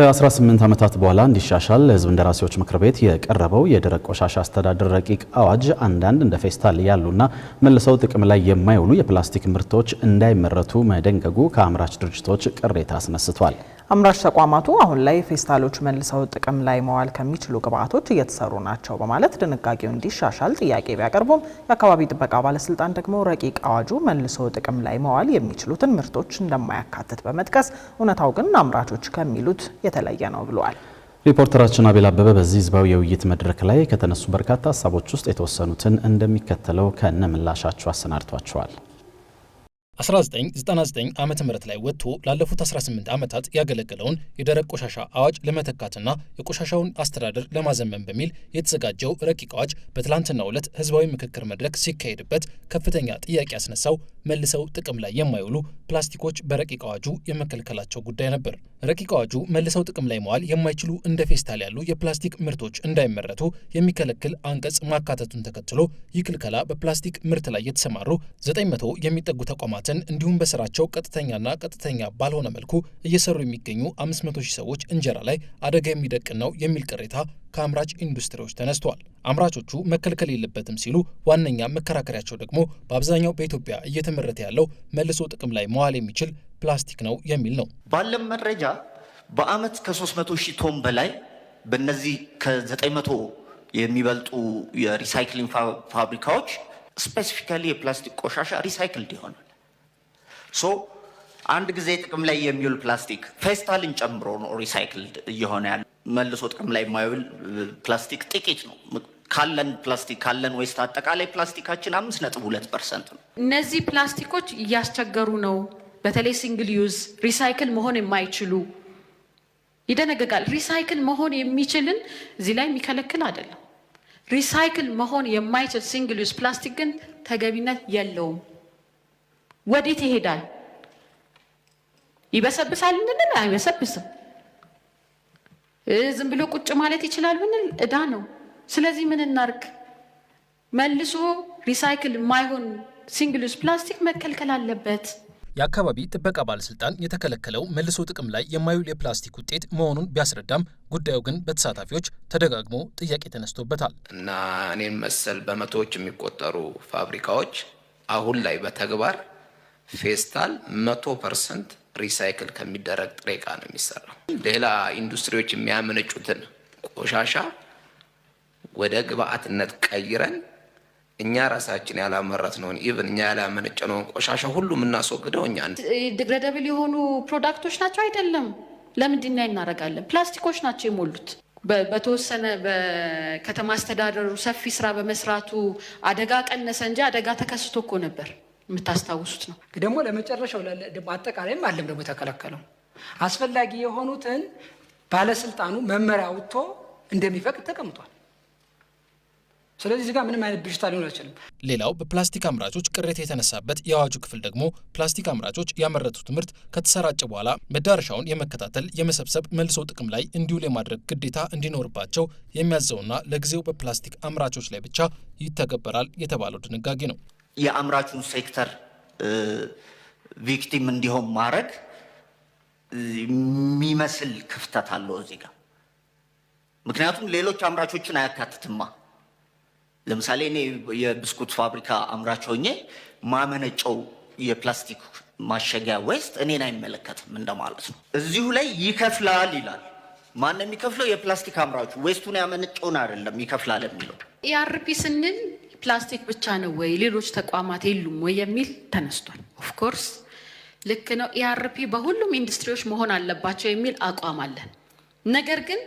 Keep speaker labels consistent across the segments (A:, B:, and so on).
A: ከ18 ዓመታት በኋላ እንዲሻሻል ለሕዝብ እንደራሴዎች ምክር ቤት የቀረበው የደረቅ ቆሻሻ አስተዳደር ረቂቅ አዋጅ አንዳንድ እንደ ፌስታል ያሉና መልሰው ጥቅም ላይ የማይውሉ የፕላስቲክ ምርቶች እንዳይመረቱ መደንገጉ ከአምራች ድርጅቶች ቅሬታ አስነስቷል።
B: አምራች ተቋማቱ አሁን ላይ ፌስታሎች መልሰው ጥቅም ላይ መዋል ከሚችሉ ግብዓቶች እየተሰሩ ናቸው በማለት ድንጋጌው እንዲሻሻል ጥያቄ ቢያቀርቡም የአካባቢ ጥበቃ ባለስልጣን ደግሞ ረቂቅ አዋጁ መልሰው ጥቅም ላይ መዋል የሚችሉትን ምርቶች እንደማያካትት በመጥቀስ እውነታው ግን አምራቾች ከሚሉት የተለየ ነው ብለዋል።
A: ሪፖርተራችን አቤል አበበ በዚህ ህዝባዊ የውይይት መድረክ ላይ ከተነሱ በርካታ ሀሳቦች ውስጥ የተወሰኑትን እንደሚከተለው ከነምላሻቸው አሰናድቷቸዋል።
C: 1999 ዓመተ ምህረት ላይ ወጥቶ ላለፉት 18 ዓመታት ያገለገለውን የደረቅ ቆሻሻ አዋጅ ለመተካትና የቆሻሻውን አስተዳደር ለማዘመን በሚል የተዘጋጀው ረቂቅ አዋጅ በትላንትናው ዕለት ህዝባዊ ምክክር መድረክ ሲካሄድበት ከፍተኛ ጥያቄ ያስነሳው መልሰው ጥቅም ላይ የማይውሉ ፕላስቲኮች በረቂቅ አዋጁ የመከልከላቸው ጉዳይ ነበር። ረቂቅ አዋጁ መልሰው ጥቅም ላይ መዋል የማይችሉ እንደ ፌስታል ያሉ የፕላስቲክ ምርቶች እንዳይመረቱ የሚከለክል አንቀጽ ማካተቱን ተከትሎ ይህ ክልከላ በፕላስቲክ ምርት ላይ የተሰማሩ 900 የሚጠጉ ተቋማት እንዲሁም በስራቸው ቀጥተኛና ቀጥተኛ ባልሆነ መልኩ እየሰሩ የሚገኙ 500 ሺህ ሰዎች እንጀራ ላይ አደጋ የሚደቅን ነው የሚል ቅሬታ ከአምራች ኢንዱስትሪዎች ተነስቷል። አምራቾቹ መከልከል የለበትም ሲሉ ዋነኛ መከራከሪያቸው ደግሞ በአብዛኛው በኢትዮጵያ እየተመረተ ያለው መልሶ ጥቅም ላይ መዋል የሚችል ፕላስቲክ ነው የሚል ነው።
D: ባለም መረጃ በአመት ከ300 ሺህ ቶን በላይ በእነዚህ ከ900 የሚበልጡ የሪሳይክሊንግ ፋብሪካዎች ስፔሲፊካሊ የፕላስቲክ ቆሻሻ ሪሳይክልድ ይሆናል። አንድ ጊዜ ጥቅም ላይ የሚውል ፕላስቲክ ፌስታልን ጨምሮ ነው ሪሳይክልድ እየሆነ ያለ። መልሶ ጥቅም ላይ የማይውል ፕላስቲክ ጥቂት ነው። ካለን ዌስት አጠቃላይ ፕላስቲካችን 5.2% ነው።
E: እነዚህ ፕላስቲኮች እያስቸገሩ ነው። በተለይ ሲንግል ዩዝ ሪሳይክል መሆን የማይችሉ ይደነገጋል። ሪሳይክል መሆን የሚችልን እዚህ ላይ የሚከለክል አይደለም። ሪሳይክል መሆን የማይችል ሲንግል ዩዝ ፕላስቲክ ግን ተገቢነት የለውም። ወዴት ይሄዳል? ይበሰብሳል እንል አይበሰብስም። ዝም ብሎ ቁጭ ማለት ይችላል ብንል እዳ ነው። ስለዚህ ምን እናርግ? መልሶ ሪሳይክል የማይሆን ሲንግል ዩዝ ፕላስቲክ መከልከል አለበት።
C: የአካባቢ ጥበቃ ባለስልጣን የተከለከለው መልሶ ጥቅም ላይ የማይውል የፕላስቲክ ውጤት መሆኑን ቢያስረዳም ጉዳዩ ግን በተሳታፊዎች ተደጋግሞ ጥያቄ ተነስቶበታል
F: እና እኔን መሰል በመቶዎች የሚቆጠሩ ፋብሪካዎች አሁን ላይ በተግባር ፌስታል 100% ሪሳይክል ከሚደረግ ጥሬ ዕቃ ነው የሚሰራው። ሌላ ኢንዱስትሪዎች የሚያመነጩትን ቆሻሻ ወደ ግብአትነት ቀይረን እኛ ራሳችን ያላመረትነውን ኢቭን እኛ ያላመነጨነውን ቆሻሻ ሁሉ የምናስወግደው እኛ
E: ዲግሬደብል የሆኑ ፕሮዳክቶች ናቸው አይደለም። ለምንድን ነው እናደርጋለን? ፕላስቲኮች ናቸው የሞሉት። በተወሰነ በከተማ አስተዳደሩ ሰፊ ስራ በመስራቱ አደጋ ቀነሰ እንጂ አደጋ ተከስቶ እኮ ነበር። የምታስታውሱት ነው።
G: ደግሞ ለመጨረሻው አጠቃላይም አለም ደግሞ የተከለከለው አስፈላጊ የሆኑትን ባለስልጣኑ መመሪያ አውጥቶ እንደሚፈቅድ ተቀምጧል። ስለዚህ እዚህ ጋር ምንም አይነት ብዥታ ሊሆን አይችልም።
C: ሌላው በፕላስቲክ አምራቾች ቅሬታ የተነሳበት የአዋጁ ክፍል ደግሞ ፕላስቲክ አምራቾች ያመረቱት ምርት ከተሰራጨ በኋላ መዳረሻውን የመከታተል የመሰብሰብ መልሶ ጥቅም ላይ እንዲውል የማድረግ ግዴታ እንዲኖርባቸው የሚያዘውና ለጊዜው በፕላስቲክ አምራቾች ላይ ብቻ ይተገበራል የተባለው ድንጋጌ ነው።
D: የአምራቹን ሴክተር ቪክቲም እንዲሆን ማድረግ የሚመስል ክፍተት አለው እዚህ ጋር። ምክንያቱም ሌሎች አምራቾችን አያካትትማ። ለምሳሌ እኔ የብስኩት ፋብሪካ አምራች ሆኜ ማመነጨው የፕላስቲክ ማሸጊያ ዌስት እኔን አይመለከትም እንደማለት ነው። እዚሁ ላይ ይከፍላል ይላል። ማን ነው የሚከፍለው? የፕላስቲክ አምራቹ ዌስቱን ያመነጨውን አይደለም ይከፍላል የሚለው።
E: ኢአርፒ ስንል ፕላስቲክ ብቻ ነው ወይ ሌሎች ተቋማት የሉም ወይ የሚል ተነስቷል። ኦፍኮርስ ልክ ነው። ኢአርፒ በሁሉም ኢንዱስትሪዎች መሆን አለባቸው የሚል አቋም አለን። ነገር ግን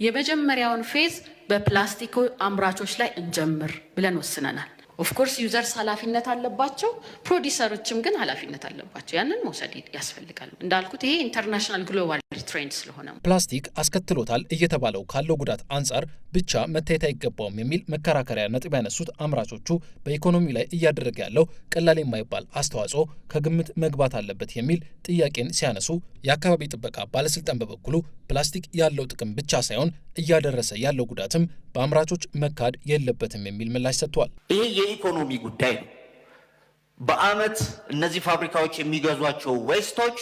E: የመጀመሪያውን ፌዝ በፕላስቲክ አምራቾች ላይ እንጀምር ብለን ወስነናል። ኦፍኮርስ ዩዘርስ ኃላፊነት አለባቸው፣ ፕሮዲሰሮችም ግን ኃላፊነት አለባቸው። ያንን መውሰድ ያስፈልጋል። እንዳልኩት ይሄ ኢንተርናሽናል ግሎባል ትሬንድ ስለሆነ
C: ፕላስቲክ አስከትሎታል እየተባለው ካለው ጉዳት አንጻር ብቻ መታየት አይገባውም የሚል መከራከሪያ ነጥብ ያነሱት አምራቾቹ በኢኮኖሚ ላይ እያደረገ ያለው ቀላል የማይባል አስተዋጽኦ ከግምት መግባት አለበት የሚል ጥያቄን ሲያነሱ፣ የአካባቢ ጥበቃ ባለስልጣን በበኩሉ ፕላስቲክ ያለው ጥቅም ብቻ ሳይሆን እያደረሰ ያለው ጉዳትም በአምራቾች መካድ የለበትም የሚል ምላሽ ሰጥቷል።
D: ይሄ የኢኮኖሚ ጉዳይ ነው። በአመት እነዚህ ፋብሪካዎች የሚገዟቸው ዌስቶች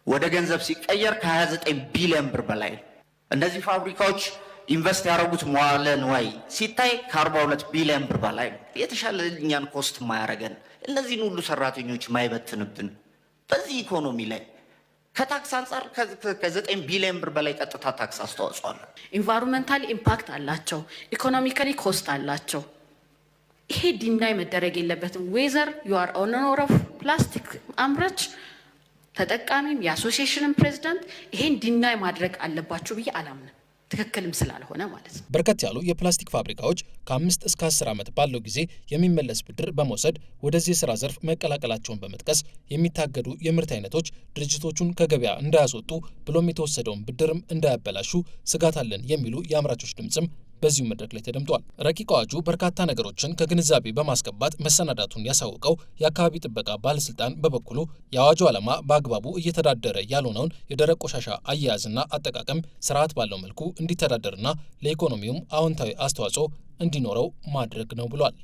D: ወደ ገንዘብ ሲቀየር ከ29 ቢሊዮን ብር በላይ ነው። እነዚህ ፋብሪካዎች ኢንቨስት ያደረጉት መዋለ ንዋይ ሲታይ ከ42 ቢሊዮን ብር በላይ ነው። የተሻለ እኛን ኮስት ማያረገን እነዚህን ሁሉ ሰራተኞች ማይበትንብን በዚህ ኢኮኖሚ ላይ ከታክስ አንጻር ከ9 ቢሊዮን ብር በላይ ቀጥታ ታክስ አስተዋጽኦ አለ።
E: ኢንቫይሮንመንታል ኢምፓክት አላቸው፣ ኢኮኖሚካሊ ኮስት አላቸው። ይሄ ዲናይ መደረግ የለበትም። ዌዘር ዩ አር ኦነር ኦፍ ፕላስቲክ አምራች ተጠቃሚም የአሶሲዬሽንን ፕሬዚዳንት ይሄን ዲናይ ማድረግ አለባችሁ ብዬ አላምንም፣ ትክክልም ስላልሆነ ማለት ነው።
C: በርከት ያሉ የፕላስቲክ ፋብሪካዎች ከ5 እስከ 10 ዓመት ባለው ጊዜ የሚመለስ ብድር በመውሰድ ወደዚህ የስራ ዘርፍ መቀላቀላቸውን በመጥቀስ የሚታገዱ የምርት አይነቶች ድርጅቶቹን ከገበያ እንዳያስወጡ ብሎም የተወሰደውን ብድርም እንዳያበላሹ ስጋት አለን የሚሉ የአምራቾች ድምፅም በዚሁ መድረክ ላይ ተደምጧል። ረቂቅ አዋጁ በርካታ ነገሮችን ከግንዛቤ በማስገባት መሰናዳቱን ያሳወቀው የአካባቢ ጥበቃ ባለስልጣን በበኩሉ የአዋጁ ዓላማ በአግባቡ እየተዳደረ ያልሆነውን የደረቅ ቆሻሻ አያያዝና አጠቃቀም ስርዓት ባለው መልኩ እንዲተዳደርና ለኢኮኖሚውም አዎንታዊ አስተዋጽኦ እንዲኖረው ማድረግ ነው ብሏል።